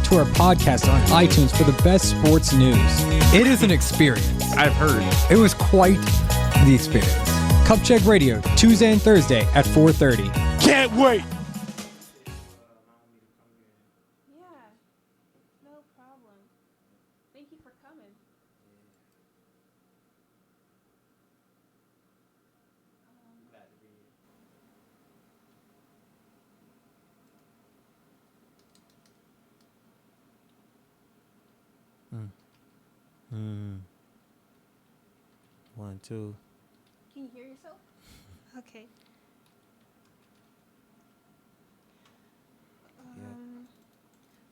to our podcast on iTunes for the best sports news. It is an experience. I've heard. It was quite the experience. Cup Check Radio, Tuesday and Thursday at 4:30. Can't wait. Yeah, no problem. Thank you for coming. One, two. Can you hear yourself? Okay.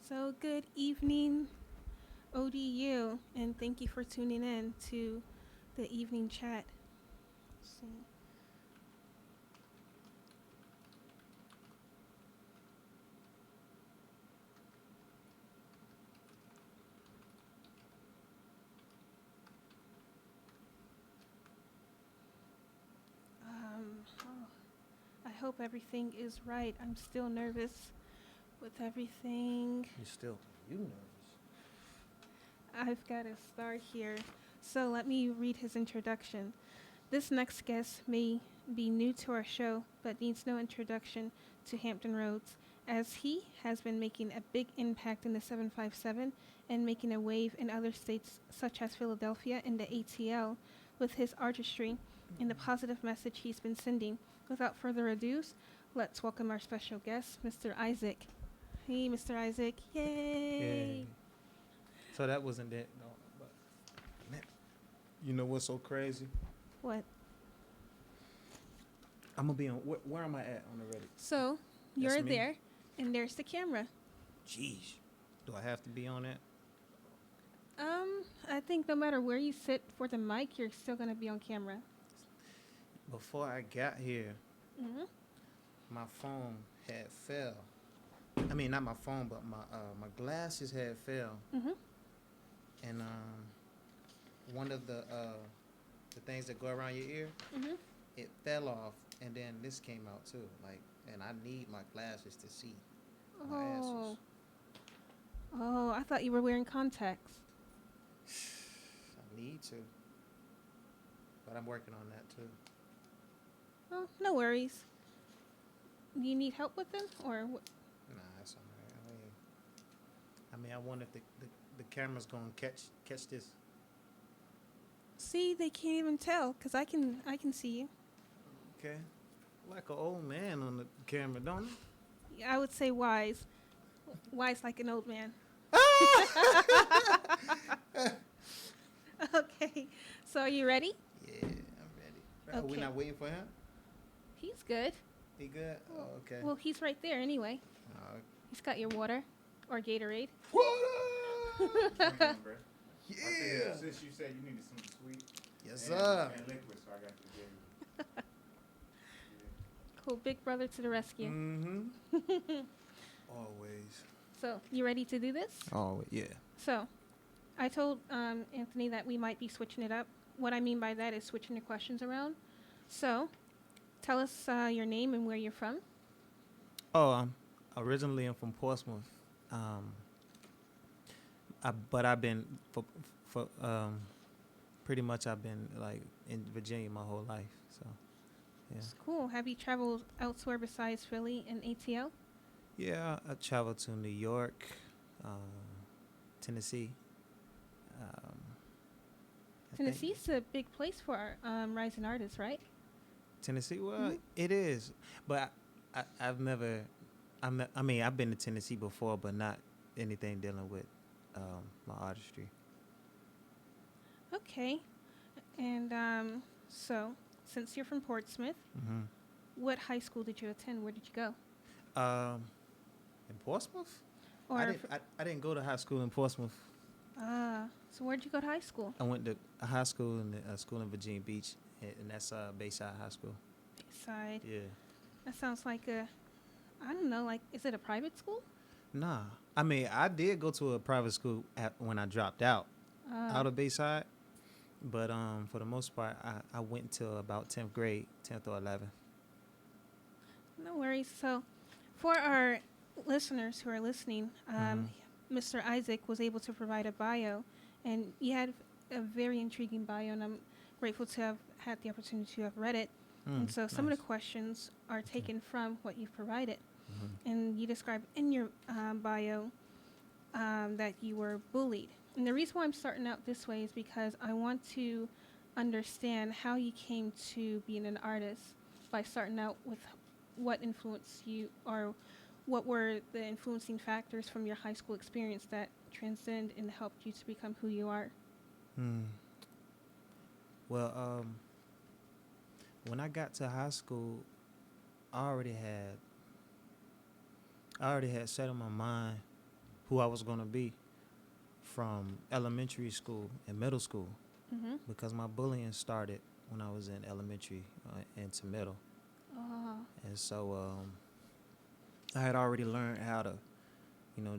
So good evening, ODU, and thank you for tuning in to the evening chat. Let's see. I hope everything is right. I'm still nervous with everything. You nervous? I've got to start here. So let me read his introduction. This next guest may be new to our show, but needs no introduction to Hampton Roads, as he has been making a big impact in the 757 and making a wave in other states such as Philadelphia and the ATL with his artistry and the positive message he's been sending. Without further ado, let's welcome our special guest, Mr. Isaac. Hey, Mr. Isaac. Yay. So that wasn't it. No, but man, you know what's so crazy? What? I'm gonna be on. Where am I at on the Reddit? So, That's you're me? there, and there's the camera. Jeez, do I have to be on that? I think no matter where you sit for the mic, you're still going to be on camera. Before I got here, Mm-hmm. my phone had fell. I mean, not my phone, but my glasses had fell, Mm-hmm. and one of the things that go around your ear, Mm-hmm. it fell off, and then this came out too. Like, and I need my glasses to see my answers. Oh, I thought you were wearing contacts. I need to, but I'm working on that too. Oh, no worries. Do you need help with them, or what? Nah, that's all right. I mean, I wonder if the camera's gonna catch this. See, they can't even tell, because I can see you. Okay, like an old man on the camera, don't it? I would say wise. Wise like an old man. Okay, so are you ready? Yeah, I'm ready. Oh, Okay. we're not waiting for him? He's good. He good? Oh, okay. Well, he's right there anyway. He's got your water or Gatorade. Yeah. Since you said you needed something sweet. Yes, and, sir. And liquid, so I got you the Gatorade. Cool, big brother to the rescue. Mm-hmm. Always. So, you ready to do this? Oh, yeah. So, I told Anthony that we might be switching it up. What I mean by that is switching the questions around. So, tell us your name and where you're from. Oh, originally I'm from Portsmouth. But I've been for pretty much I've been like in Virginia my whole life. So, yeah. It's cool. Have you traveled elsewhere besides Philly and ATL? Yeah, I traveled to New York, Tennessee. I think Tennessee's a big place for rising artists, right? Tennessee, well, Mhm. it is, but I've never. I mean, I've been to Tennessee before, but not anything dealing with my artistry. Okay. And so, since you're from Portsmouth, Mm-hmm. what high school did you attend? Where did you go? In Portsmouth, Or I didn't go to high school in Portsmouth. so where'd you go to high school? I went to a high school in a school in Virginia Beach, and that's Bayside High School. Side. Yeah. That sounds like I don't know, like, is it a private school? Nah, I mean, I did go to a private school when I dropped out of Bayside, but for the most part, I went until about 10th grade, 10th or 11th. No worries. So, for our listeners who are listening, Mr. Isaac was able to provide a bio, and you had a very intriguing bio, and I'm grateful to have had the opportunity to have read it. And so some of Nice. the questions are taken from what you've provided. Mhm. And you describe in your bio that you were bullied. And the reason why I'm starting out this way is because I want to understand how you came to being an artist by starting out with what influenced you, or what were the influencing factors from your high school experience that transcend and helped you to become who you are. Hmm. Well, when I got to high school, I already had I already had set in my mind who I was going to be from elementary school and middle school, Mm-hmm. because my bullying started when I was in elementary into middle. Oh, And so I had already learned how to,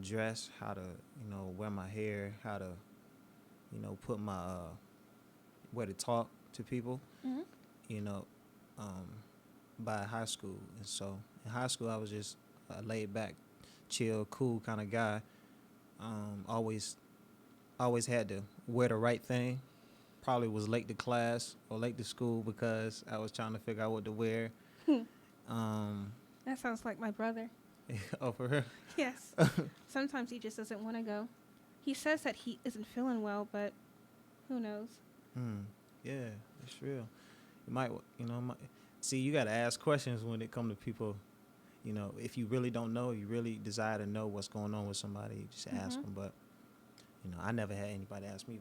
dress, how to, wear my hair, how to, put my, way to talk to people, mm-hmm. you know, um, by high school. And so in high school, I was just a laid back, chill, cool kind of guy. Always, always had to wear the right thing. Probably was late to class or late to school because I was trying to figure out what to wear. Um, That sounds like my brother. oh, for her. Yes. Sometimes he just doesn't want to go. He says that he isn't feeling well, but who knows? Yeah, it's real. You might, see, you got to ask questions when it come to people. If you really don't know, you really desire to know what's going on with somebody, you just ask them. But I never had anybody ask me.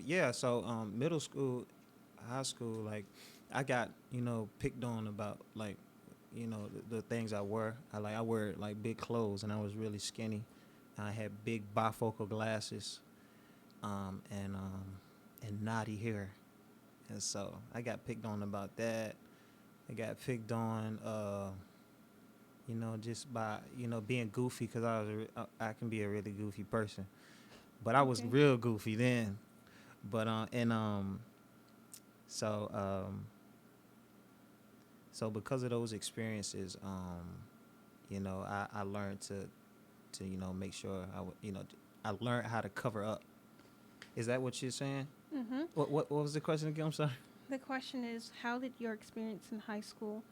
Yeah. So middle school, high school, like I got picked on about like the things I wear. I wear like big clothes, and I was really skinny. I had big bifocal glasses, and knotty hair, and so I got picked on about that. I got picked on, just by being goofy, because I can be a really goofy person, but I was Okay. real goofy then. But so so because of those experiences, I learned to make sure I learned how to cover up. Is that what you're saying? Mm-hmm. What was the question again? I'm sorry. The question is, how did your experience in high school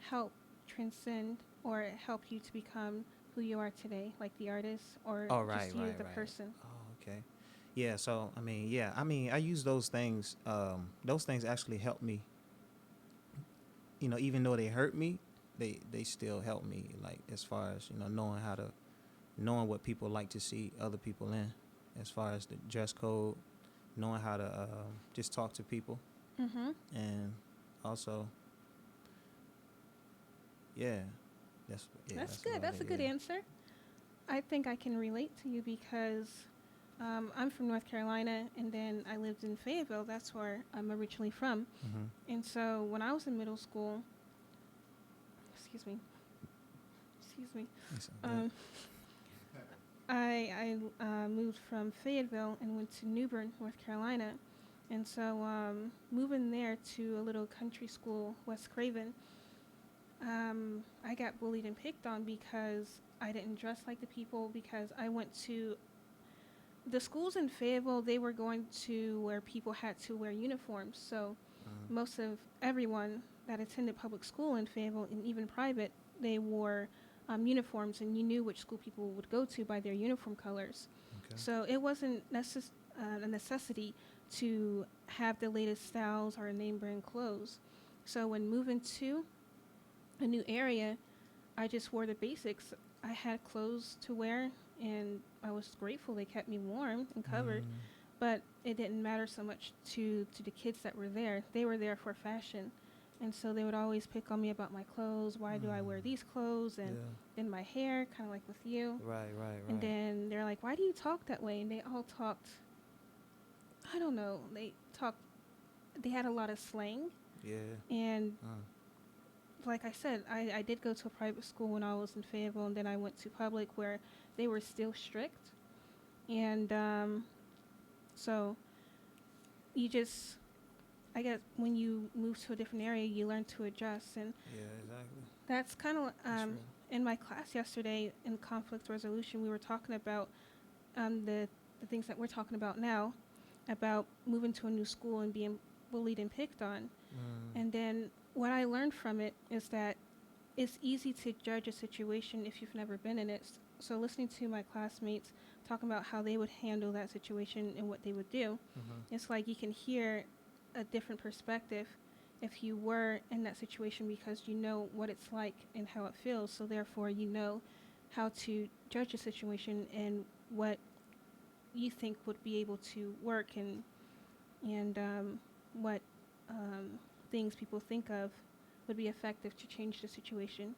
help transcend or help you to become who you are today, like the artist, or Oh, right, just you, right, the right. person? Oh, okay. Yeah. So I use those things. Those things actually help me. Even though they hurt me, they still help me. Like as far as knowing what people like to see other people in, as far as the dress code, knowing how to just talk to people, Mm-hmm. and also, yeah, That's that's good. about That's it. a good Yeah. answer. I think I can relate to you because I'm from North Carolina, and then I lived in Fayetteville. That's where I'm originally from. Mhm. And so when I was in middle school, excuse me, It's good. um, I moved from Fayetteville and went to New Bern, North Carolina. And so moving there to a little country school, West Craven, I got bullied and picked on because I didn't dress like the people, because I went to the schools in Fayetteville. They were going to where people had to wear uniforms. So most of everyone that attended public school in Fayetteville, and even private, they wore uniforms, and you knew which school people would go to by their uniform colors. Okay. So it wasn't a necessity to have the latest styles or name brand clothes. So when moving to a new area, I just wore the basics. I had clothes to wear, and I was grateful they kept me warm and covered. But it didn't matter so much to the kids that were there. They were there for fashion. And so they would always pick on me about my clothes. Why do I wear these clothes? And Yeah. then my hair, kind of like with you. Right. And then they're like, why do you talk that way? And they all talked, I don't know, they had a lot of slang. Yeah. And like I said, I did go to a private school when I was in Fayetteville, and then I went to public where they were still strict. And so you just, I guess when you move to a different area, you learn to adjust. And Yeah. Exactly. that's kind of That's real. in my class yesterday in conflict resolution, we were talking about the things that we're talking about now, about moving to a new school and being bullied and picked on. And then what I learned from it is that it's easy to judge a situation if you've never been in it. So listening to my classmates talking about how they would handle that situation and what they would do, it's like you can hear a different perspective if you were in that situation, because you know what it's like and how it feels. So therefore, you know how to judge a situation and what you think would be able to work, and what things people think of would be effective to change the situation.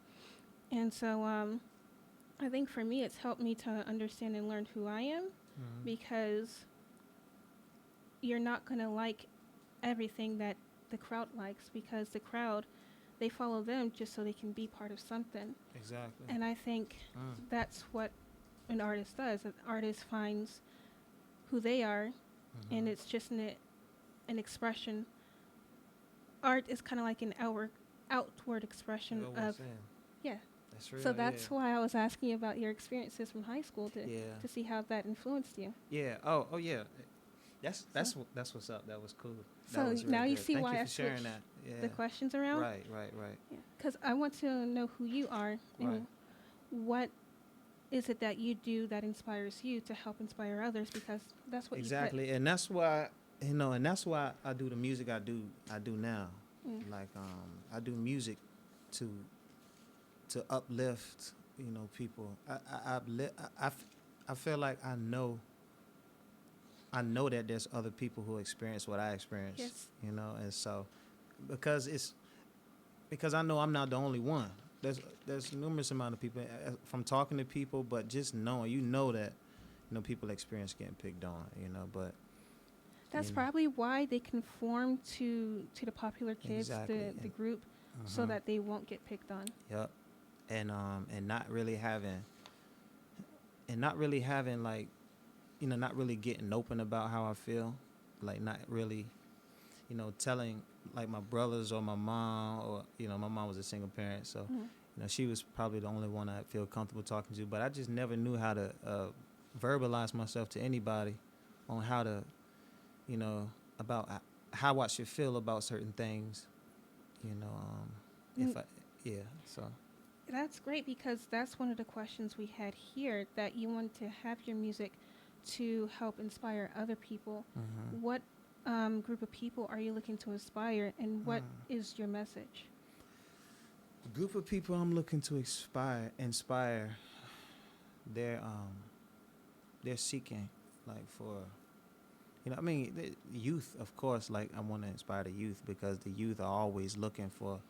And so I think for me, it's helped me to understand and learn who I am, because you're not going to like everything that the crowd likes, because the crowd, they follow them just so they can be part of something. Exactly. And I think that's what an artist does. An artist finds who they are, and it's just an expression. Art is kind of like an outward expression of, yeah. That's real. So that's why I was asking you about your experiences from high school to see how that influenced you. Yeah. Oh yeah. That's what's up. That was cool. That So was now really you good. see Thank why you I for sharing switched that. Yeah. the questions around. Right. Because I want to know who you are and Right. what is it that you do that inspires you to help inspire others, because that's what Exactly, and that's why and that's why I do the music I do now. Like I do music to uplift, people. I feel like I know that there's other people who experience what I experience. Yes. And so because I know I'm not the only one. There's numerous amount of people from talking to people, but just knowing, that people experience getting picked on, but That's probably why they conform to the popular kids, Exactly. the group, so that they won't get picked on. Yep. And not really having like, not really getting open about how I feel, like not really, telling like my brothers or my mom, or my mom was a single parent, so she was probably the only one I feel comfortable talking to, but I just never knew how to verbalize myself to anybody on how to, about how I should feel about certain things, so. That's great, because that's one of the questions we had here, that you want to have your music to help inspire other people. What group of people are you looking to inspire, and what is your message? The group of people I'm looking to inspire, they're seeking, like, for, the youth, of course. Like, I want to inspire the youth, because the youth are always looking for,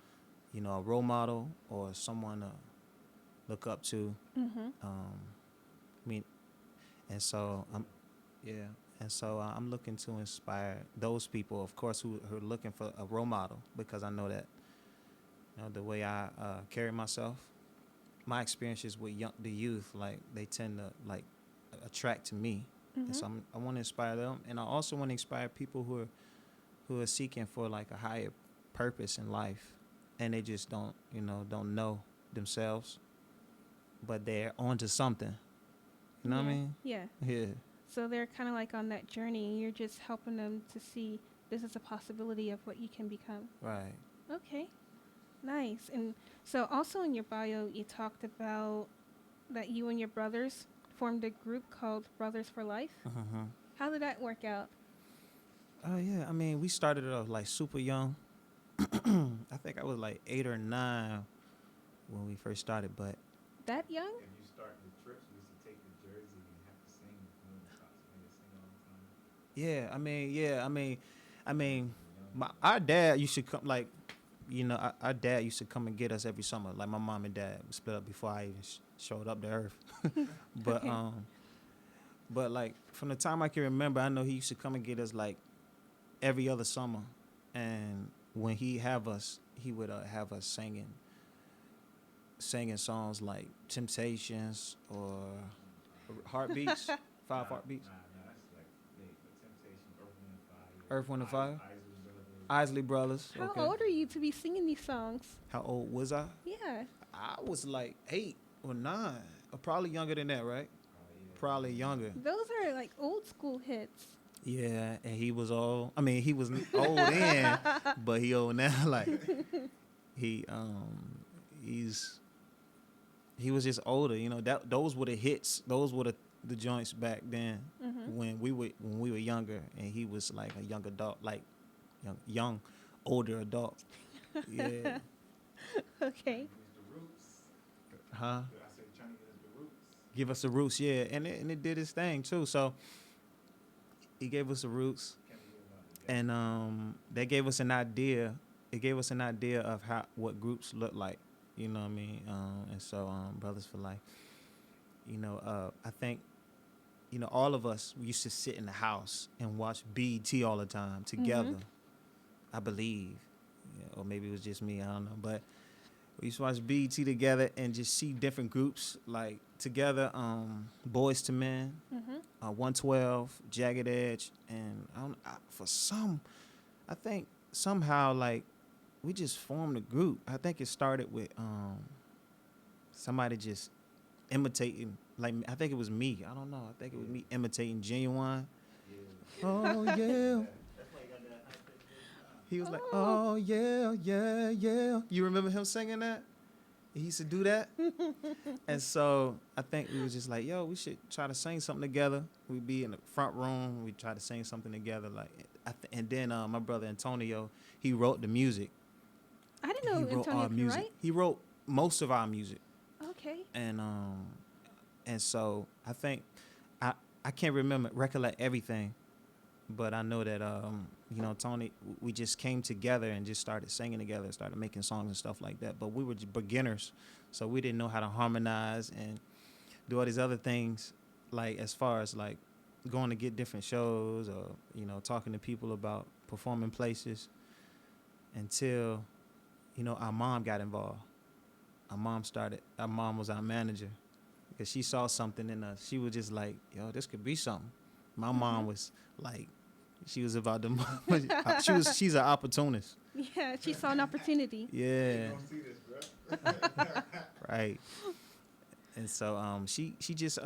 a role model or someone to look up to. And so I'm looking to inspire those people, of course, who are looking for a role model, because I know that, the way I carry myself, my experiences with the youth, like, they tend to, like, attract to me. And so I want to inspire them, and I also want to inspire people who are seeking for, like, a higher purpose in life, and they just don't know themselves, but they're onto something. You know what I mean? Yeah. Yeah. So they're kind of like on that journey, and you're just helping them to see this is a possibility of what you can become. Right. Okay. Nice. And so also in your bio, you talked about that you and your brothers formed a group called Brothers for Life. How did that work out? Oh, yeah. I mean, we started off, like, super young. I think I was, like, 8 or 9 when we first started, but... That young? If you start the trips, we used to take the jersey and have to sing. Sing all the time. Yeah, our dad used to come, like, our dad used to come and get us every summer. Like, my mom and dad split up before I even showed up to Earth. But, Okay. but, like, from the time I can remember, I know he used to come and get us, like, every other summer. And when he would have us singing songs like Temptations or Heartbeats, Five Heartbeats. Nah, that's like the Temptation, Earth, Earth, Wind, and Fire. Isley Brothers. Isley Brothers. How Okay. old are you to be singing these songs? How old was I? Yeah. I was like 8 or 9, or probably younger than that, right? Probably younger. Those are like old school hits. Yeah, and he was old. I mean, he was old then, but he old now. Like he he's he was just older. You know, that those were the hits. Those were the joints back then when we were younger, and he was like a young adult, like young older adult. Yeah. Okay. The roots. Huh? I said trying to get us the roots. Give us the roots, yeah, and it did its thing too. So he gave us the roots, and that gave us an idea. It gave us an idea of what groups look like, you know what I mean. And so Brothers for Life, you know, I think, you know, all of us, we used to sit in the house and watch BET all the time together. I believe, yeah, or maybe it was just me, I don't know, but we used to watch BET together and just see different groups like together. Boys to Men, 112, Jagged Edge, and I think somehow like we just formed a group. I think it started with somebody just imitating. Like I think it was me. I don't know. I think it was me imitating Genuine. Yeah. Oh yeah. He was like, oh yeah, yeah, yeah. You remember him singing that? He used to do that. And so I think we was just like, yo, we should try to sing something together. We'd be in the front room. We'd try to sing something together. Like, and then my brother Antonio, he wrote the music. I didn't know He wrote Antonio our could music. write. He wrote most of our music. Okay. And so I think I can't recollect everything, but I know that you know, Tony, we just came together and just started singing together, started making songs and stuff like that. But we were just beginners, so we didn't know how to harmonize and do all these other things, like as far as like going to get different shows or, you know, talking to people about performing places, until, you know, our mom got involved. Our mom was our manager, because she saw something in us. She was just like, yo, this could be something. My mom was like, she was about to, she's an opportunist. Yeah, she saw an opportunity. Yeah. You don't see this, bro. Right. And so she just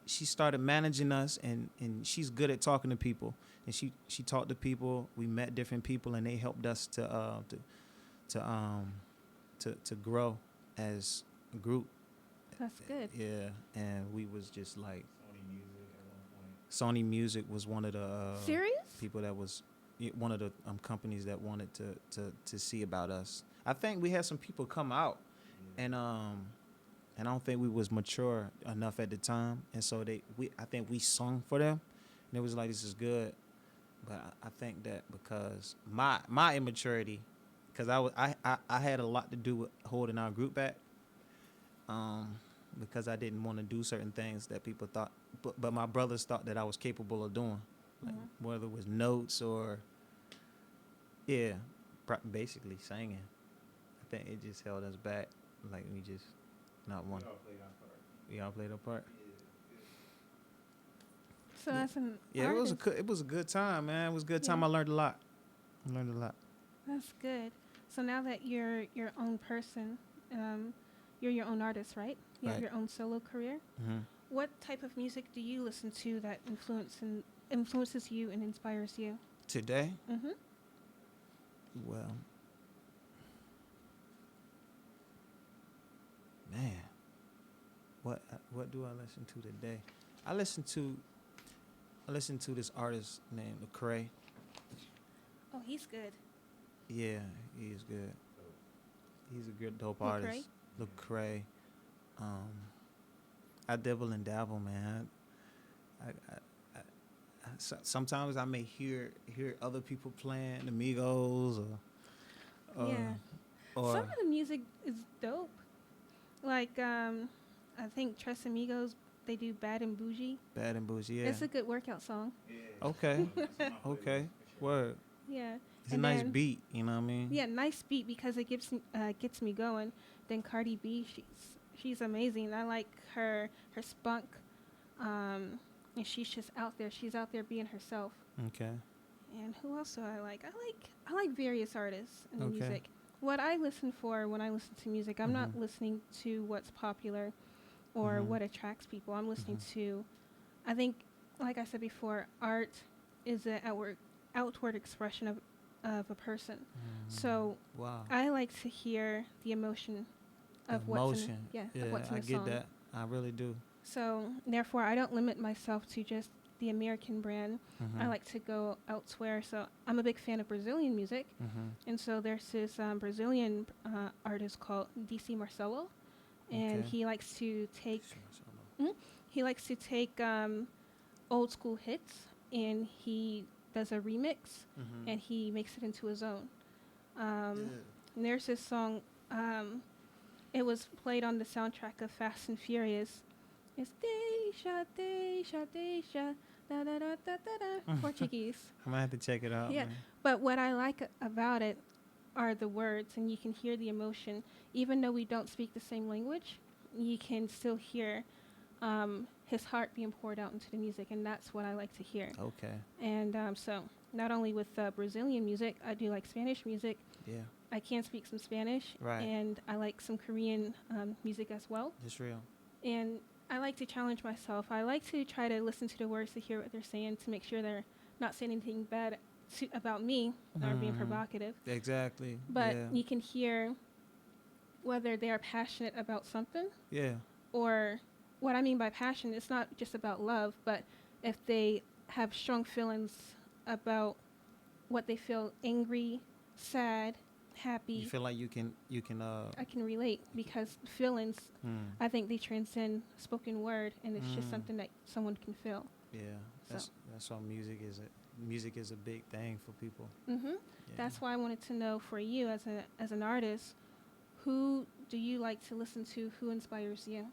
she started managing us, and she's good at talking to people, and she talked to people. We met different people, and they helped us to grow as a group. That's good. Yeah, and we was just like Sony Music was one of the Serious? people that was one of the companies that wanted to see about us. I think we had some people come out, and I don't think we was mature enough at the time, and so I think we sung for them, and it was like, this is good. But I think that because my immaturity, because I had a lot to do with holding our group back, because I didn't want to do certain things that people thought, but my brothers thought that I was capable of doing, like whether it was notes or, yeah, basically singing. I think it just held us back, like we just not want. We all played our part. So as an Yeah, artist, it was a good time, man. It was a good time. I learned a lot. That's good. So now that you're your own person, you're your own artist, right? You have Right. your own solo career. Mm-hmm. What type of music do you listen to that influences you and inspires you? Today, Mm-hmm. well, man, what do I listen to today? I listen to this artist named Lecrae. Oh, he's good. Yeah, he is good. He's a good dope Lecrae? artist. Lecrae. I dabble and dabble, man. Sometimes I may hear other people playing Amigos or Yeah. or Some of the music is dope. Like I think Tres Amigos, they do Bad and Bougie. Bad and Bougie. Yeah. It's a good workout song. Okay. Okay. Word. Yeah. It's a And nice then- beat. You know what I mean? Yeah, nice beat because it gets me going. Then Cardi B, she's amazing. I like her spunk, and she's just out there. She's out there being herself. Okay. And who else do I like? I like various artists in the Okay. music. what I listen for when I listen to music, I'm not listening to what's popular or what attracts people. I'm listening to, I think, like I said before, art is an outward expression of a person. So Wow. I like to hear the emotion of what's in, of what's in I the get song. that. I really do. So therefore, I don't limit myself to just the American brand. I like to go elsewhere. So I'm a big fan of Brazilian music, and so there's this Brazilian artist called DC Marcelo, and Okay. he likes to take he likes to take old school hits, and he does a remix, and he makes it into his own. And there's this song. It was played on the soundtrack of Fast and Furious. It's Deixa, Deixa, Deixa, da da da da da da. Portuguese. I'm gonna have to check it out. Yeah. Man. But what I like about it are the words, and you can hear the emotion. Even though we don't speak the same language, you can still hear his heart being poured out into the music, and that's what I like to hear. Okay. And so not only with Brazilian music, I do like Spanish music. Yeah. I can speak some Spanish, Right. and I like some Korean music as well. It's real. And I like to challenge myself. I like to try to listen to the words to hear what they're saying to make sure they're not saying anything bad about me or being provocative. Exactly. But yeah. you can hear whether they are passionate about something, Yeah. or what I mean by passion, it's not just about love, but if they have strong feelings about what they feel, angry, sad, happy. You feel like you can I can relate because feelings, I think they transcend spoken word, and it's just something that someone can feel. Yeah. That's why music is a big thing for people. Yeah. That's why I wanted to know, for you as an artist, who do you like to listen to? Who inspires you?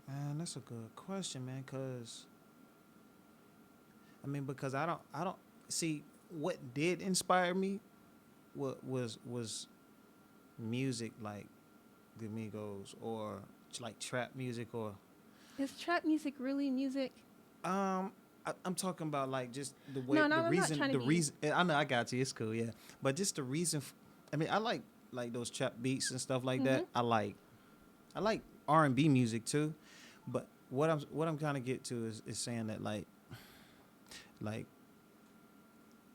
Man, that's a good question, man. Because I don't see what did inspire me. What was music like the Migos, or like trap music, or Is trap music really music? I'm talking about like just the way No, the I'm reason not trying to the be. reason I know, I got you, it's cool, yeah, but just the reason I like those trap beats and stuff like that. I like R&B music too, but what I'm trying to get to is saying that like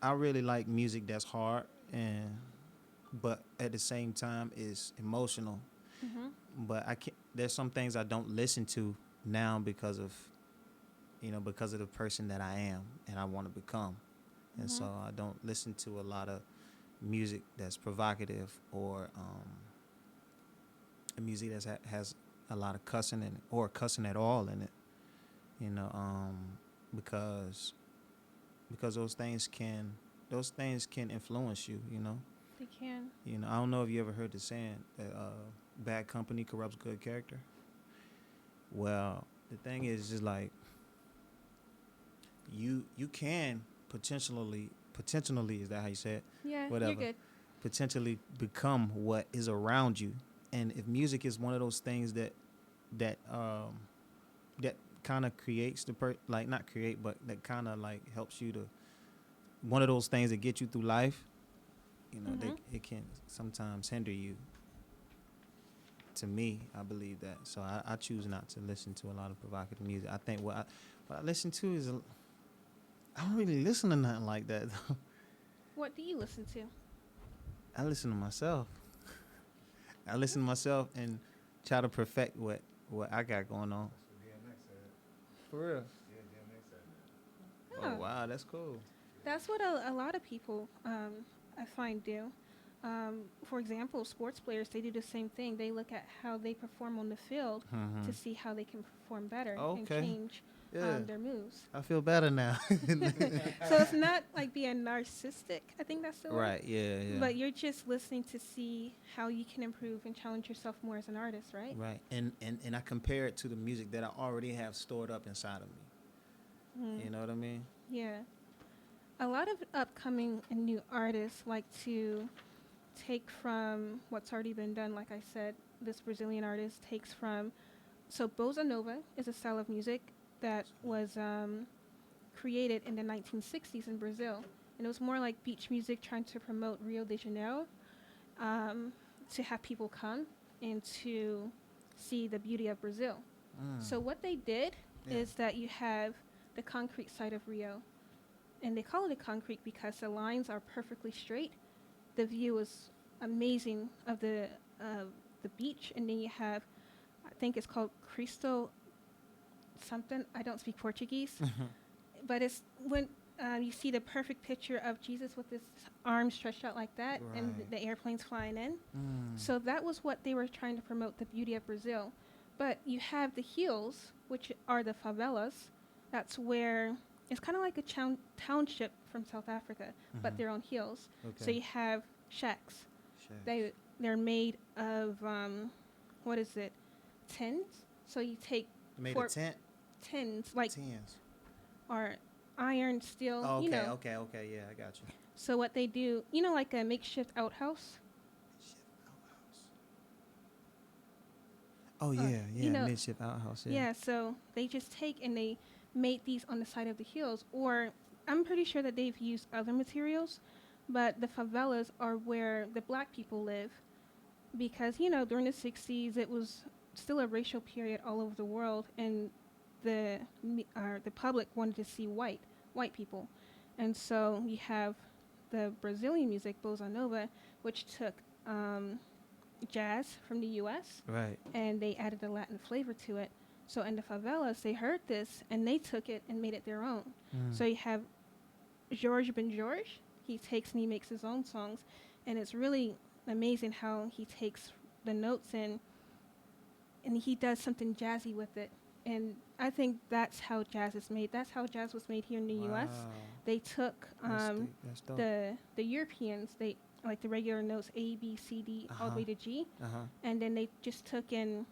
I really like music that's hard, but at the same time is emotional. But I can't. There's some things I don't listen to now because of the person that I am and I want to become, and so I don't listen to a lot of music that's provocative, or a music that has a lot of cussing in it, or cussing at all in it. Because those things can influence you. They can. I don't know if you ever heard the saying that bad company corrupts good character. Well, the thing is just like you can potentially, is that how you say it? Yeah, Whatever. you're good. Potentially become what is around you. And if music is one of those things that kind of creates not create, but that kind of like helps you to, one of those things that get you through life, it can sometimes hinder you. To me, I believe that. So I choose not to listen to a lot of provocative music. I think what I listen to is, I don't really listen to nothing like that though. What do you listen to? I listen to myself. I listen to myself and try to perfect what I got going on. For real? Oh. Oh wow, that's cool. That's what a lot of people I find do. For example, sports players, they do the same thing. They look at how they perform on the field to see how they can perform better and Okay. change Yeah. their moves. I feel better now. So it's not like being narcissistic. I think that's the word. Right, yeah. But you're just listening to see how you can improve and challenge yourself more as an artist, right? Right. And I compare it to the music that I already have stored up inside of me. You know what I mean? Yeah. A lot of upcoming and new artists like to take from what's already been done. Like I said, this Brazilian artist takes from, so bossa nova is a style of music that was created in the 1960s in Brazil, and it was more like beach music trying to promote Rio de Janeiro, to have people come and to see the beauty of Brazil. So what they did is that you have the concrete side of Rio, and they call it a concrete because the lines are perfectly straight. The view is amazing of the beach, and then you have, I think it's called Cristo something. I don't speak Portuguese, but it's when you see the perfect picture of Jesus with his arms stretched out like that, and the airplanes flying in. So that was what they were trying to promote, the beauty of Brazil. But you have the hills, which are the favelas. That's where it's kind of like a township from South Africa, but they're on hills. So you have shacks. They're made of what is it? Tins. So you take made a tent. Tins, like Tins. or iron, steel. Oh, okay, you know. okay. Yeah, I got you. So what they do, like a makeshift outhouse. Oh yeah, makeshift outhouse. Yeah, so they just take and they made these on the side of the hills, or I'm pretty sure that they've used other materials, but the favelas are where the black people live, because during the 60s it was still a racial period all over the world, and the public wanted to see white people, and so you have the Brazilian music bossa nova, which took jazz from the U.S. Right. And they added a Latin flavor to it. So in the favelas, they heard this and they took it and made it their own. So you have Jorge Ben Jorge. He takes and he makes his own songs, and it's really amazing how he takes the notes and he does something jazzy with it. And I think that's how jazz is made. That's how jazz was made here in the U.S. They took That's dope. the Europeans. They like the regular notes A, B, C, D, all the way to G. And then they just took and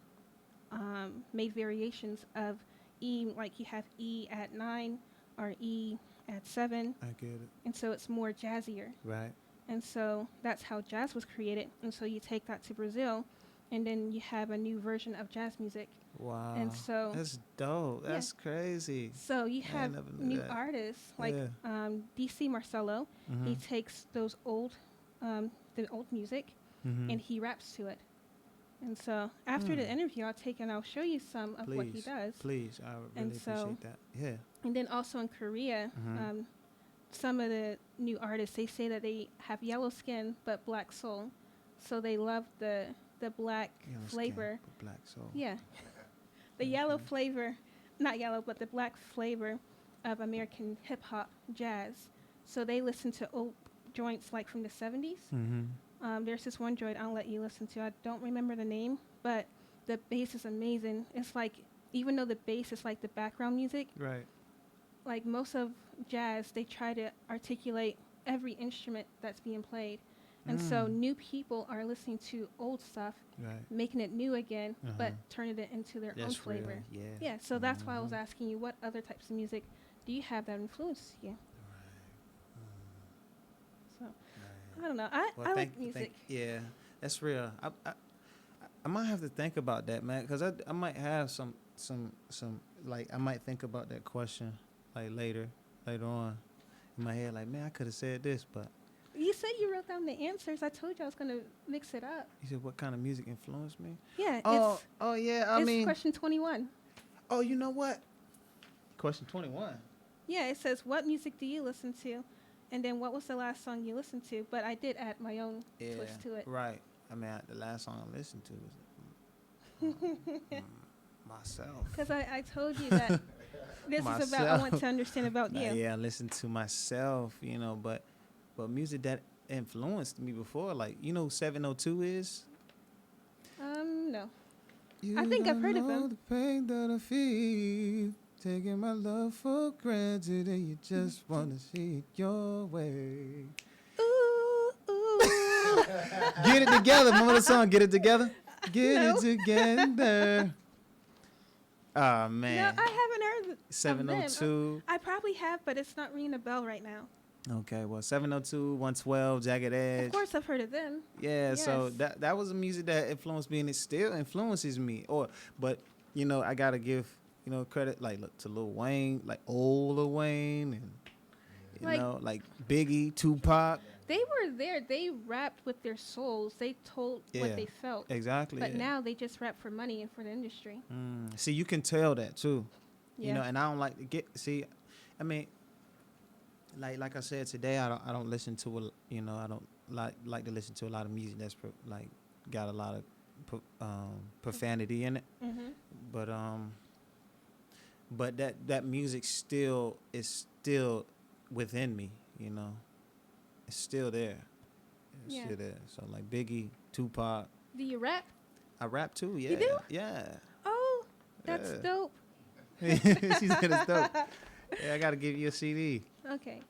made variations of E, like you have E at 9 or E at 7. I get it. And so it's more jazzier. Right. And so that's how jazz was created. And so you take that to Brazil, and then you have a new version of jazz music. Wow. And so that's dope. That's crazy. So you have new that. artists like DC Marcelo. He takes those the old music, and he raps to it. And so after the interview, I'll show you some of what he does. Please, I really appreciate that. Yeah. And then also in Korea, some of the new artists, they say that they have yellow skin but black soul. So they love the black Yellow flavor. skin, black soul. Yeah. The yellow flavor, not yellow, but the black flavor of American hip hop jazz. So they listen to old joints like from the 70s. There's this one joint I'll let you listen to. I don't remember the name, but the bass is amazing. It's like, even though the bass is like the background music, Right. like most of jazz, they try to articulate every instrument that's being played. And so new people are listening to old stuff, making it new again, but turning it into their own flavor. Real. Yeah. Yeah, so that's why I was asking you, what other types of music do you have that influence you? So, I don't know. I like music. Yeah, that's real. I might have to think about that, man, because I might have some like, I might think about that question like later on in my head, like, man, I could have said this, but. You said you wrote down the answers. I told you I was going to mix it up. You said what kind of music influenced me? Yeah. Yeah. It's question 21. Oh, you know what? Question 21. Yeah, it says, what music do you listen to? And then what was the last song you listened to? But I did add my own twist to it. Right. I mean, the last song I listened to was myself. Because I told you that this is about, I want to understand about you. Yeah, I listened to myself, but music that influenced me before, like, 702 is? No. I think I've heard of them. The pain that I feel, taking my love for granted, and you just want to see it your way. Ooh, ooh. Get it together. Remember the song, Get It Together? Get it together. Oh, man. No, I haven't heard 702. I probably have, but it's not ringing a bell right now. Okay, well, 702, 112, Jagged Edge. Of course, I've heard of them. Yeah, Yes. so that was a music that influenced me, and it still influences me. But I gotta give credit like to Lil Wayne, like old Lil Wayne, and You Like- know, like Biggie, Tupac. They were there. They rapped with their souls. They told Yeah, what they felt. exactly. But yeah. now they just rap for money and for the industry. See, you can tell that too. Yeah. You know, and I don't like to get. See, I mean, like I said today, I don't listen to I don't like to listen to a lot of music that's like got a lot of profanity in it. Mm-hmm. But that music still is still within me. You know, it's still there. It's Yeah. still there. So like Biggie, Tupac. Do you rap? I rap too. Yeah. do? Yeah. Oh, that's Yeah. dope. She said it's dope. Yeah, I gotta give you a CD. Okay.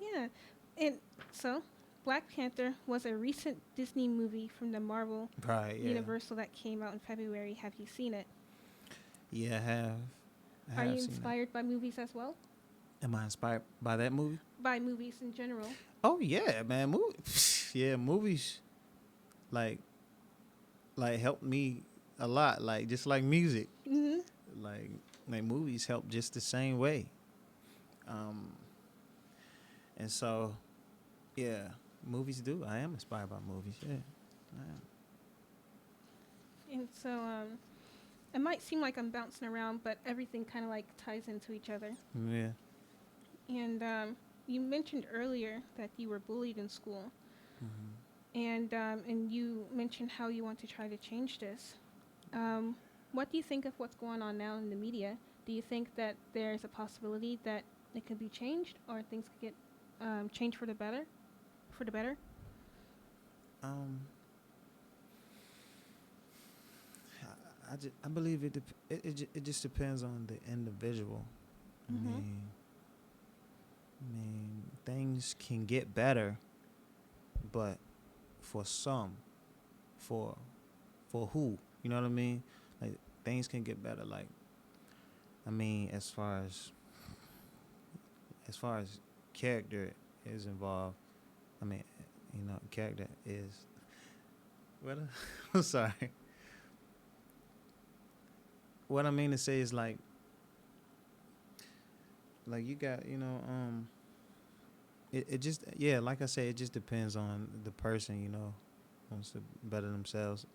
Yeah. And so, Black Panther was a recent Disney movie from the Marvel Right. Yeah. Universal that came out in February. Have you seen it? Yeah, I have. Are you seen that. inspired by movies as well? Am I inspired by that movie? By movies in general. Oh yeah, man. Yeah, movies. Like helped me a lot. Like just like music. Mm-hmm. Like movies help just the same way. And so, yeah, movies do. I am inspired by movies. Yeah, I am. And so, it might seem like I'm bouncing around, but everything kind of like ties into each other. Yeah. And you mentioned earlier that you were bullied in school, and you mentioned how you want to try to change this. What do you think of what's going on now in the media? Do you think that there's a possibility that it could be changed, or things could get changed for the better? For the better? I believe it just depends on the individual. Mhm. I mean, things can get better, but for some, for who? You know what I mean? Like things can get better. Like, I mean, as far as character is involved, I mean, character is. What? I'm sorry. What I mean to say is like you got, it just, yeah, like I say, it just depends on the person, wants to better themselves.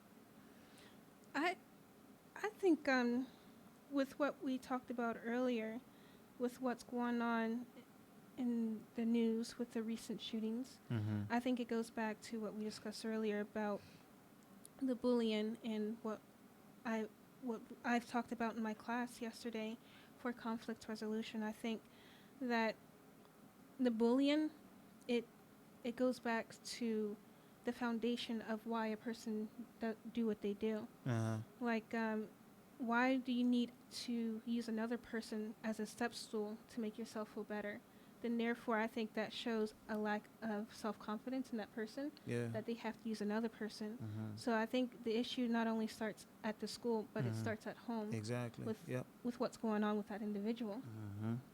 I think with what we talked about earlier, with what's going on in the news with the recent shootings, I think it goes back to what we discussed earlier about the bullying and what I've talked about in my class yesterday for conflict resolution. I think that the bullying, it goes back to the foundation of why a person do what they do. Like, why do you need to use another person as a step stool to make yourself feel better? Then therefore, I think that shows a lack of self-confidence in that person, that they have to use another person. So I think the issue not only starts at the school, but it starts at home. Exactly. With what's going on with that individual.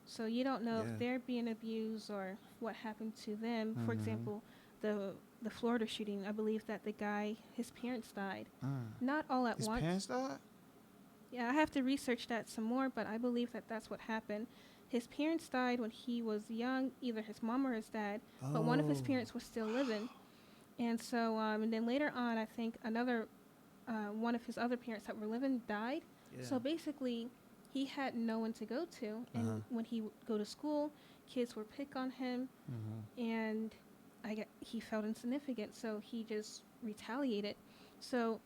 So you don't know if they're being abused or what happened to them. For example, the Florida shooting, I believe that the guy, his parents died. Not all at His once. parents died? Yeah, I have to research that some more, but I believe that that's what happened. His parents died when he was young, either his mom or his dad, but one of his parents was still living. And so, and then later on, I think another, one of his other parents that were living died. Yeah. So basically, he had no one to go to. And when he would go to school, kids would pick on him, and he felt insignificant, so he just retaliated. So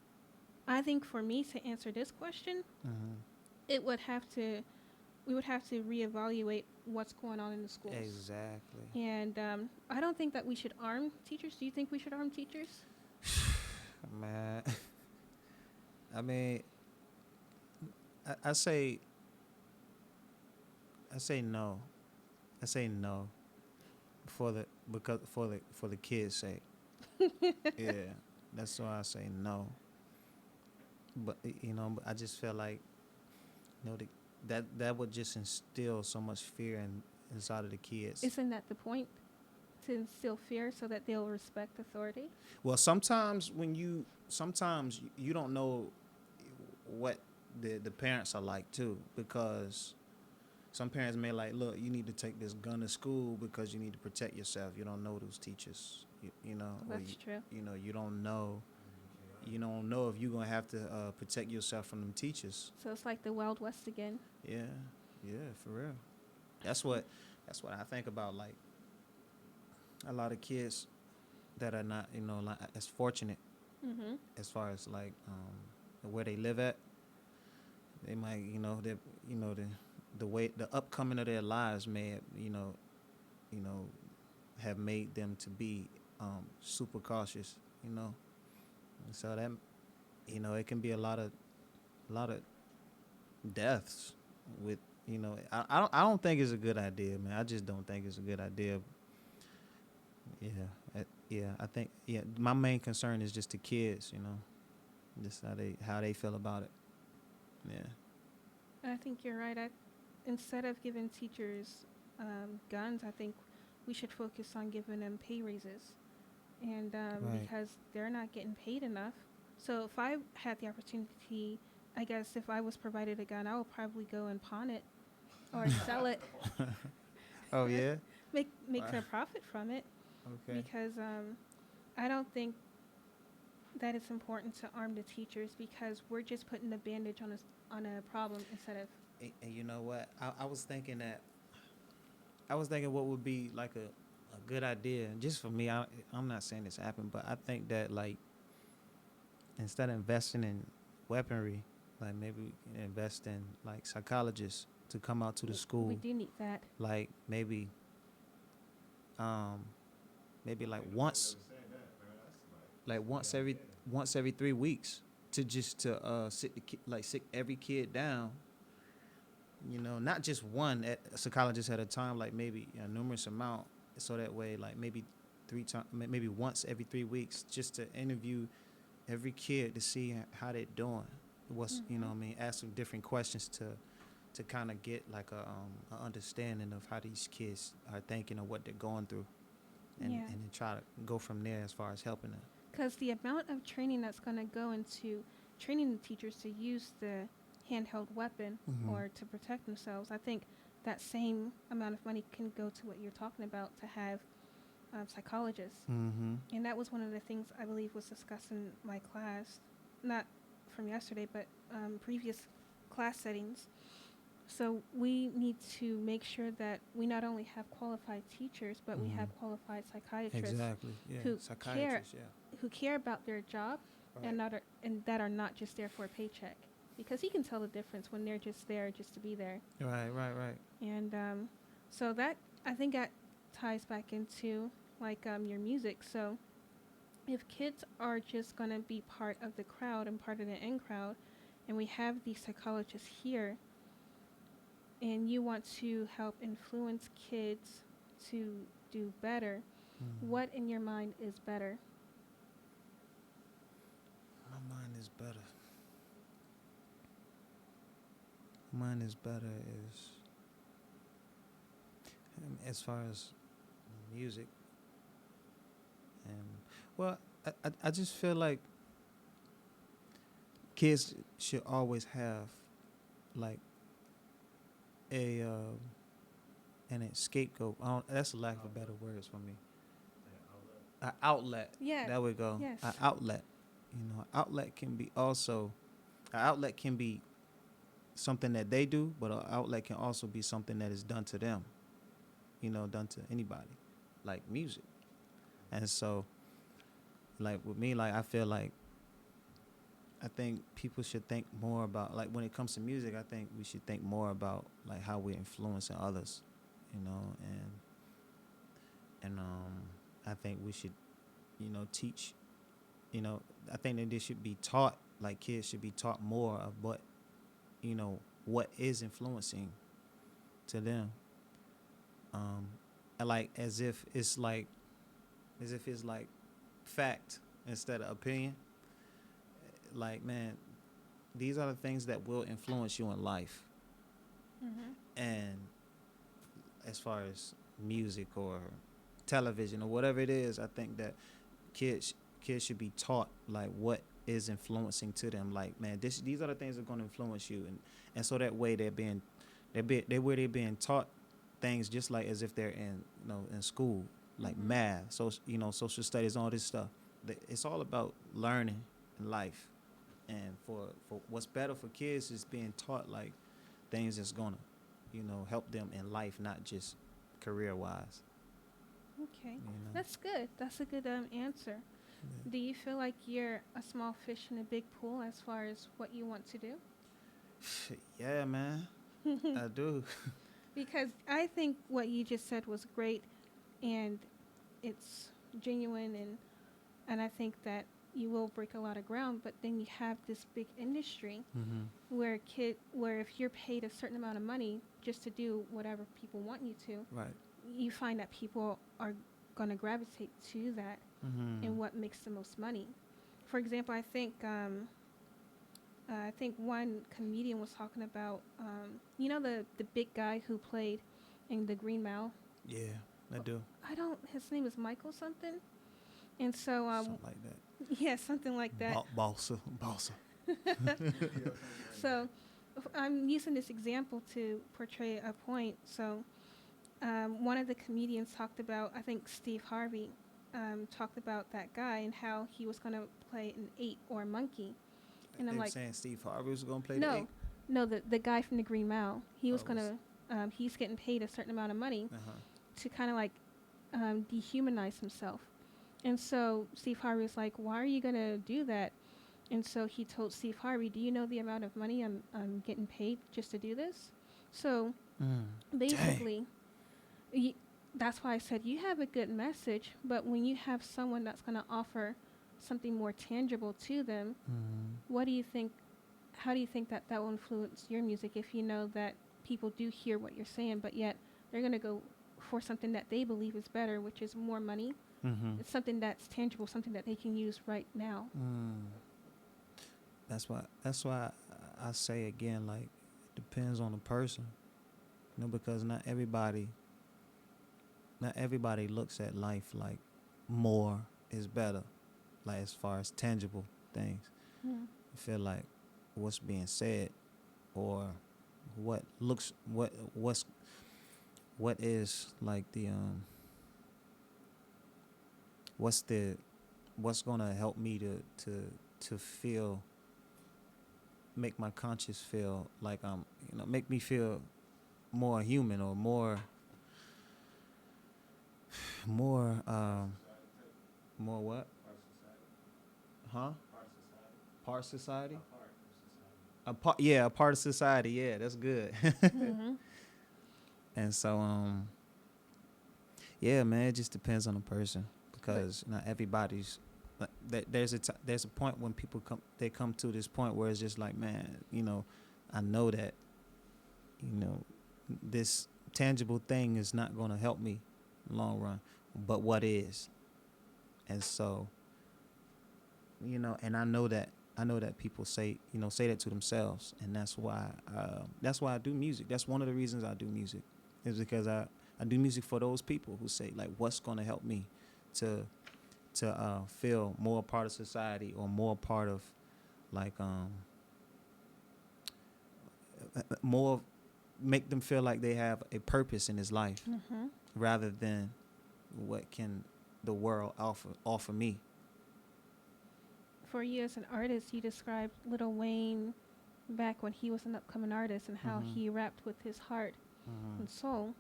I think for me to answer this question, we would have to reevaluate what's going on in the schools. Exactly. And I don't think that we should arm teachers. Do you think we should arm teachers? Man, I mean, I say no. I say no for the kids' sake. Yeah, that's why I say no. But I just feel like that would just instill so much fear inside of the kids. Isn't that the point? To instill fear so that they'll respect authority? Well, sometimes you don't know what the parents are like too, because some parents may like, look, you need to take this gun to school because you need to protect yourself. You don't know those teachers, you know. That's true. You know, you don't know. You don't know if you're gonna have to protect yourself from them teachers. So it's like the Wild West again. Yeah, for real. That's what I think about. Like a lot of kids that are not, you know, like as fortunate Mm-hmm. as far as like where they live at. They might, you know, the way the upcoming of their lives may, you know, have made them to be super cautious, you know. And so that, you know, it can be a lot of deaths with, you know. I don't think it's a good idea, man. I just don't think it's a good idea. I think my main concern is just the kids, you know, just how they feel about it. Yeah. I think you're right. Instead of giving teachers guns, I think we should focus on giving them pay raises, and Right. because they're not getting paid enough. So if I had the opportunity, I guess if I was provided a gun, I would probably go and pawn it or sell it, Oh yeah. make a profit from it. Okay. Because I don't think that it's important to arm the teachers, because we're just putting a bandage on a problem instead of. And you know what? I was thinking what would be like a good idea. Just for me, I'm not saying this happened, but I think that like instead of investing in weaponry, like maybe we can invest in like psychologists to come out to the school. We do need that. Like maybe like once every 3 weeks to just to sit every kid down, you know, not just one psychologist at a time, like maybe a numerous amount, so that way like maybe maybe once every 3 weeks, just to interview every kid to see how they're doing, what's you know what I mean, ask them different questions to kind of get like a understanding of how these kids are thinking or what they're going through. And then try to go from there as far as helping them. Because the amount of training that's going to go into training the teachers to use the handheld weapon or to protect themselves, I think that same amount of money can go to what you're talking about, to have psychologists. Mm-hmm. And that was one of the things I believe was discussed in my class, not from yesterday, but previous class settings. So we need to make sure that we not only have qualified teachers, but we have qualified psychiatrists. Exactly. Yeah. Who Psychiatrists. who care about their job, Right. and that are not just there for a paycheck, because you can tell the difference when they're just there just to be there. Right. And so that, I think that ties back into like your music. So if kids are just going to be part of the crowd and part of the in crowd, and we have these psychologists here, and you want to help influence kids to do better, what in your mind is better? My mind is better. Mine is better is as far as music. And well, I just feel like kids should always have like an scapegoat. That's a lack of better words for me. An outlet. Yeah. There we go. Yes. An outlet. You know, an outlet can be something that they do, but an outlet can also be something that is done to them. You know, done to anybody, like music. And so, like with me, like I feel like I think people should think more about, like when it comes to music, I think we should think more about like how we're influencing others, you know, and I think we should, you know, teach, you know, I think that they should be taught, like kids should be taught more of what, you know, what is influencing to them. And like as if it's like fact instead of opinion. Like, man, these are the things that will influence you in life. And as far as music or television or whatever it is, I think that kids should be taught like what is influencing to them. Like, man, these are the things that are going to influence you, and so that way they're They're being taught things just like as if they're in in school, like math, so social studies, all this stuff. It's all about learning in life, and for what's better for kids is being taught like things that's gonna help them in life, not just career wise. Okay, that's good. That's a good answer. Yeah. Do you feel like you're a small fish in a big pool as far as what you want to do? Yeah, man, I do. Because I think what you just said was great, and it's genuine, and I think that you will break a lot of ground. But then you have this big industry where if you're paid a certain amount of money just to do whatever people want you to, Right. you find that people are going to gravitate to that and what makes the most money. For example, I think one comedian was talking about, the big guy who played in the Green Mile. Yeah, I do. His name is Michael something. And so, Something like that. yeah, something like that. Balsa. So I'm using this example to portray a point. So one of the comedians talked about, I think Steve Harvey talked about that guy and how he was going to play an ape or a monkey. And I'm like, saying Steve Harvey was going to play no, the ape? no, the guy from the Green Mile. He was going to, he's getting paid a certain amount of money to kind of like dehumanize himself. And so Steve Harvey was like, why are you going to do that? And so he told Steve Harvey, do you know the amount of money I'm getting paid just to do this? So basically, that's why I said you have a good message, but when you have someone that's going to offer something more tangible to them, what do you think? How do you think that will influence your music if you know that people do hear what you're saying, but yet they're going to go for something that they believe is better, which is more money? It's something that's tangible, something that they can use right now. That's why I say again, like, it depends on the person, because not everybody looks at life like more is better, like as far as tangible things. I feel like what's being said or what is like the what's gonna help me to feel, make my conscience feel like I'm make me feel more human or more what? Huh? Part society? A part of society. Yeah, that's good. And so yeah, man, it just depends on the person, because not everybody's there's a point when people come to this point where it's just like, man, I know that this tangible thing is not going to help me in the long run, but what is? And so and I know that people say that to themselves, and that's why I do music. That's one of the reasons I do music, is because I do music for those people who say, like, what's going to help me to feel more a part of society, or more a part of, like, more, make them feel like they have a purpose in this life, rather than what can the world offer me. For you as an artist, you described Lil Wayne back when he was an upcoming artist and how he rapped with his heart and soul.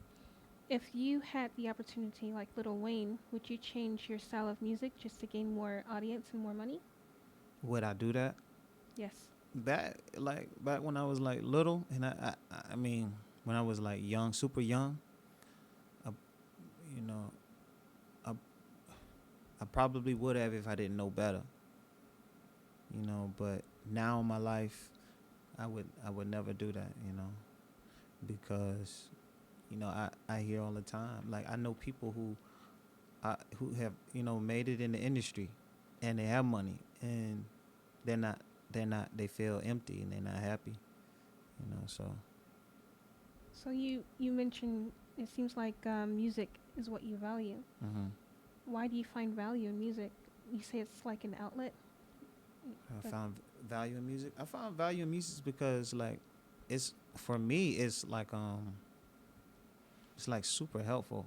If you had the opportunity like Lil Wayne, would you change your style of music just to gain more audience and more money? Would I do that? Yes. Back when I was like little, and I mean when I was like young, super young, I probably would have if I didn't know better. But now in my life, I would never do that, because I hear all the time, like, I know people who have made it in the industry, and they have money, and they feel empty, and they're not happy, So you mentioned it seems like music is what you value. Why do you find value in music? You say it's like an outlet. I found value in music. I found value in music because, like, it's for me. It's like super helpful.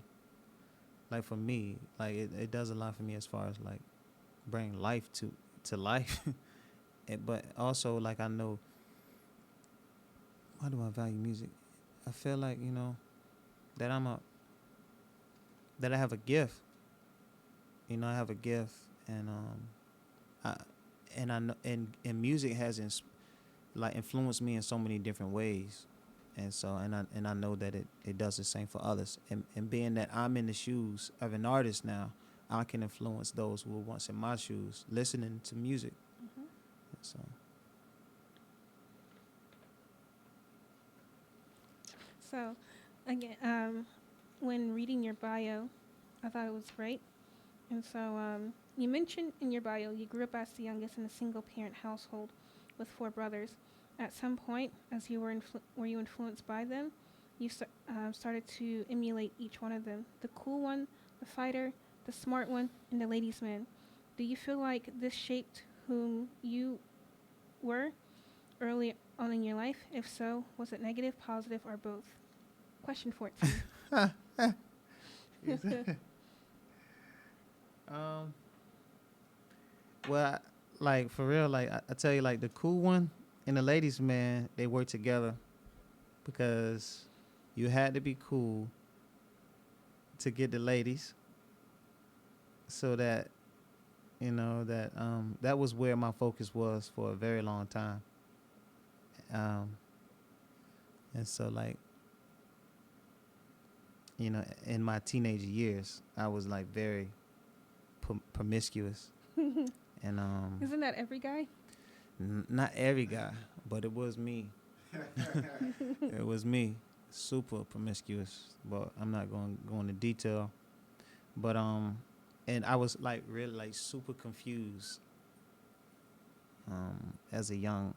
Like for me, like it does a lot for me as far as like bring life to life. But also like I know, why do I value music? I feel like, that that I have a gift. I have a gift, and I and I know, and music has like influenced me in so many different ways, and so and I know that it does the same for others. And being that I'm in the shoes of an artist now, I can influence those who were once in my shoes listening to music. Hmm. So So, again, when reading your bio, I thought it was great. And so, you mentioned in your bio you grew up as the youngest in a single-parent household with four brothers. At some point, as you were you influenced by them? You started to emulate each one of them: the cool one, the fighter, the smart one, and the ladies' man. Do you feel like this shaped whom you were early on in your life? If so, was it negative, positive, or both? Question 14. um well, like for real, like I tell you, like the cool one and the ladies man, they work together because you had to be cool to get the ladies, so that that was where my focus was for a very long time. um and so like, in my teenage years I was like very promiscuous, and Isn't that every guy? not every guy, but it was me. It was me, super promiscuous, but I'm not going to go into detail. But and I was like really like super confused, as a young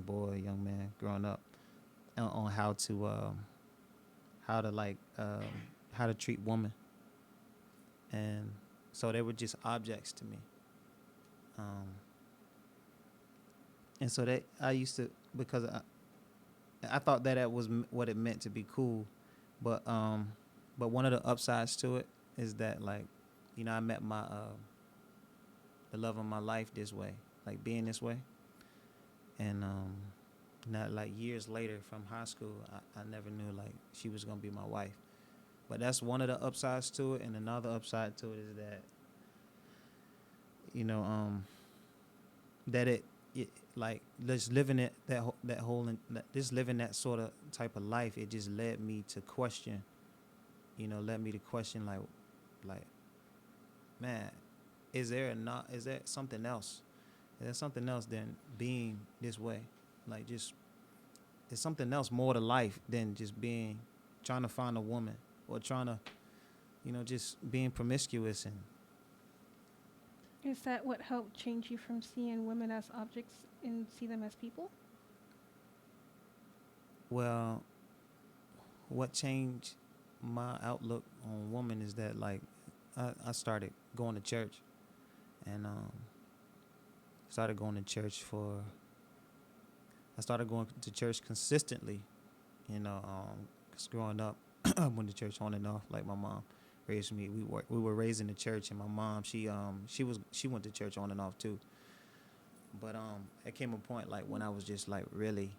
boy, young man growing up, on how to like how to treat women, and so they were just objects to me. Um, and so that I used to, because I thought that was what it meant to be cool, but one of the upsides to it is that, like, I met my the love of my life this way, like being this way, and not like years later from high school, I never knew like she was gonna be my wife. But that's one of the upsides to it, and another upside to it is that, you know that it like just living it that whole just living that sort of type of life, it just led me to question, like, man, is there something else? Is there something else than being this way? Like, just, there's something else more to life than just trying to find a woman, or trying to, just being promiscuous. And Is that what helped change you from seeing women as objects and see them as people? well, what changed my outlook on woman is that, like, I started going to church, and started going to church for I started going to church consistently, 'cause growing up I went to church on and off. Like, my mom raised me. We were raised in the church, and my mom, she went to church on and off too. But it came a point, like, when I was just like really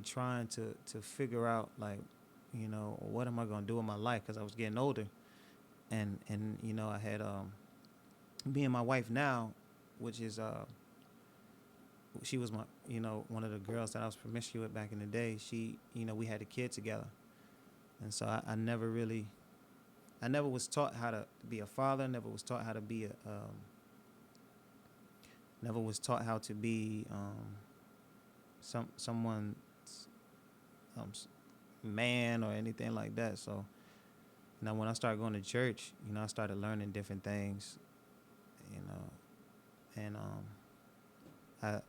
trying to figure out, like, what am I gonna do in my life, because I was getting older, and I had me and my wife now, which is she was my, one of the girls that I was promiscuous with back in the day. She, we had a kid together, and so I never was taught how to be a father. Never was taught how to be never was taught how to be someone's man or anything like that. So now when I started going to church, I started learning different things, and I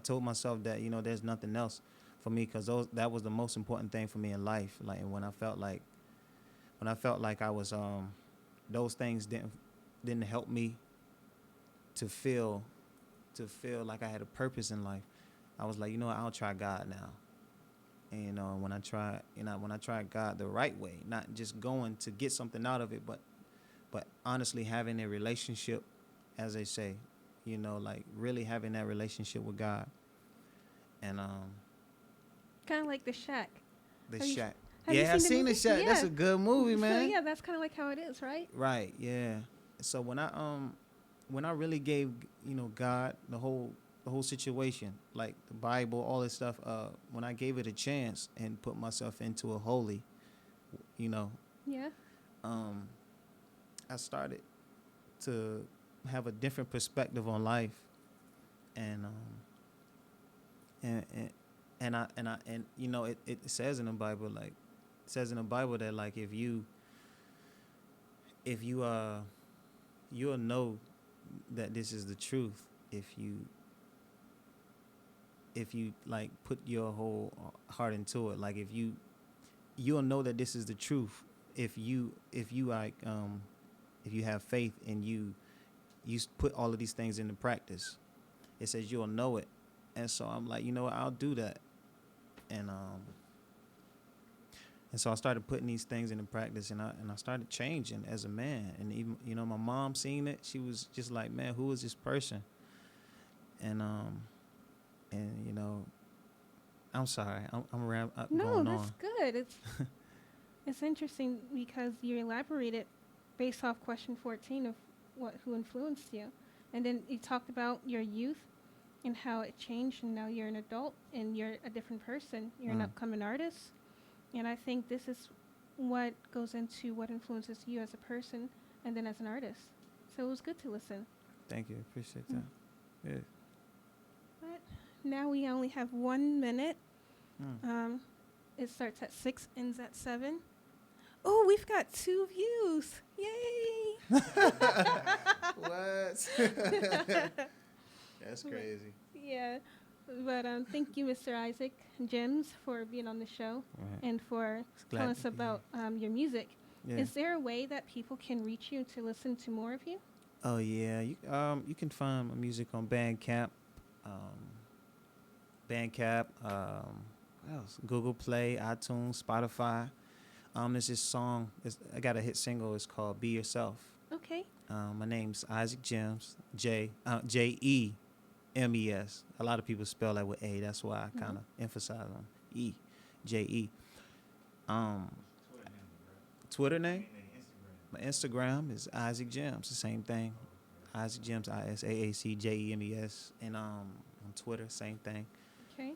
told myself that, there's nothing else for me, because that was the most important thing for me in life. Like, and when I felt like I was those things didn't help me to feel to feel like I had a purpose in life, I was like, you know what, I'll try God now. And when I try God the right way, not just going to get something out of it, but honestly having a relationship, as they say, like really having that relationship with God. And Kind of like The Shack. The Have you- Shack. have you Yeah, I've seen The movie? Shack. That's Yeah. a good movie, So man. yeah, that's kind of like how it is, right? Right, yeah. So when I really gave, God the whole situation, like the Bible, all this stuff, when I gave it a chance and put myself into a holy, Yeah. I started to have a different perspective on life, and it says in the Bible, that like if you you'll know that this is the truth if you like put your whole heart into it. Like you'll know that this is the truth if you have faith and you put all of these things into practice. It says you'll know it. And so I'm like, you know what, I'll do that. And so I started putting these things into practice, and I started changing as a man. And even, my mom seen it. She was just like, man, who is this person? And I'm sorry, I'm No, going that's on. good. It's interesting because you elaborated based off question 14 of who influenced you, and then you talked about your youth and how it changed, and now you're an adult and you're a different person. You're an upcoming artist, and I think this is what goes into what influences you as a person and then as an artist. So it was good to listen. Thank you, appreciate that. Yeah. But now we only have 1 minute. It starts at 6, ends at 7. Oh, we've got 2 views. Yay! What? That's crazy. Yeah. But thank you, Mr. Isaac Jims, for being on the show and for Glad telling us to be about your music. Yeah. Is there a way that people can reach you to listen to more of you? Oh yeah, you can find my music on Bandcamp, what else? Google Play, iTunes, Spotify. There's this song. I got a hit single. It's called "Be Yourself." Okay. My name's Isaac Jims. Jemes. A lot of people spell that with A. That's why I kind of emphasize on E, J-E. Twitter name? My Instagram is Isaac Jims. The same thing. Isaac Jims, ISAACJEMES. And on Twitter, same thing. Okay.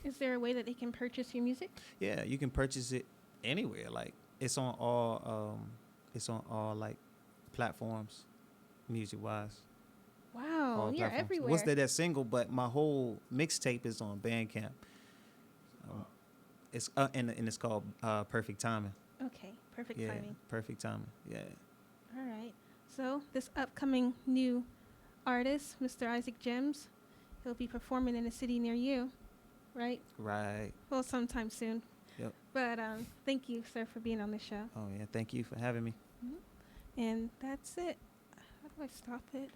Is there a way that they can purchase your music? Yeah, you can purchase it anywhere. Like it's on all like platforms, music wise. Wow, you're everywhere. What's that single? But my whole mixtape is on Bandcamp. It's and it's called Perfect Timing. Okay, perfect Yeah, timing. Perfect Timing. Yeah. All right. So this upcoming new artist, Mr. Isaac Jims, he'll be performing in a city near you, right? Right. Well, sometime soon. Yep. But thank you, sir, for being on the show. Oh yeah. Thank you for having me. And that's it. How do I stop it?